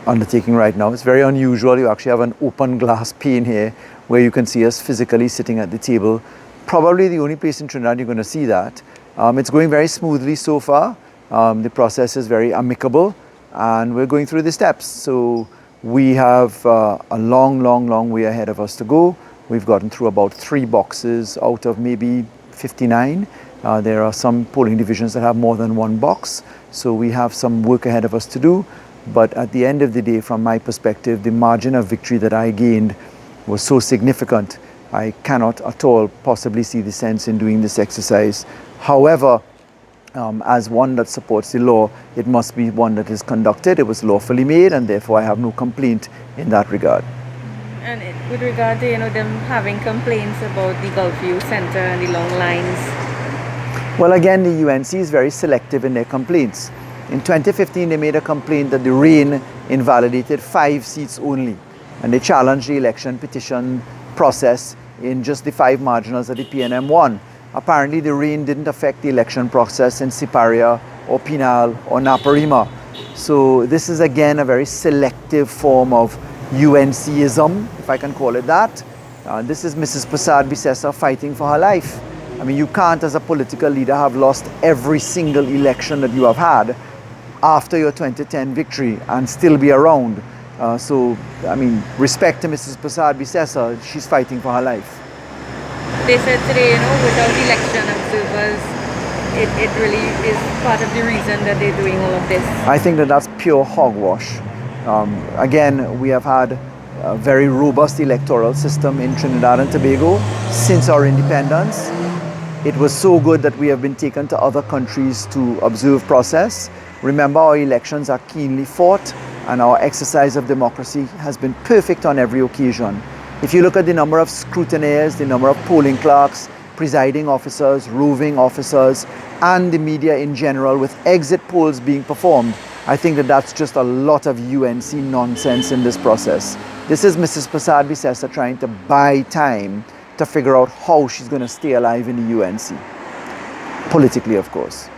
undertaking right now. It's very unusual. You actually have an open glass pane here where you can see us physically sitting at the table. Probably the only place in Trinidad you're going to see that. It's going very smoothly so far. The process is very amicable and we're going through the steps. So we have a long way ahead of us to go. We've gotten through about 3 boxes out of maybe 59. There are some polling divisions that have more than 1 box. So we have some work ahead of us to do. But at the end of the day, from my perspective, the margin of victory that I gained was so significant. I cannot at all possibly see the sense in doing this exercise. However, as one that supports the law, it must be one that is conducted. It was lawfully made, and therefore I have no complaint in that regard. And with regard to them having complaints about the Gulfview Center and the long lines? Well, again, the UNC is very selective in their complaints. In 2015, they made a complaint that the rain invalidated 5 seats only, and they challenged the election petition process in just the 5 marginals that the PNM won. Apparently, the rain didn't affect the election process in Siparia or Pinal or Naparima. So this is again a very selective form of UNCism, if I can call it that. This is Mrs. Prasad Bisesa fighting for her life. I mean, you can't as a political leader have lost every single election that you have had after your 2010 victory and still be around. So, I mean, respect to Mrs. Prasad Bisesa, she's fighting for her life. They said today, without election observers, it really is part of the reason that they're doing all of this. I think that that's pure hogwash. Again, we have had a very robust electoral system in Trinidad and Tobago since our independence. It was so good that we have been taken to other countries to observe process. Remember, our elections are keenly fought and our exercise of democracy has been perfect on every occasion. If you look at the number of scrutineers, the number of polling clerks, presiding officers, roving officers, and the media in general with exit polls being performed, I think that that's just a lot of UNC nonsense in this process. This is Mrs. Prasad Bisesa trying to buy time to figure out how she's going to stay alive in the UNC. Politically, of course.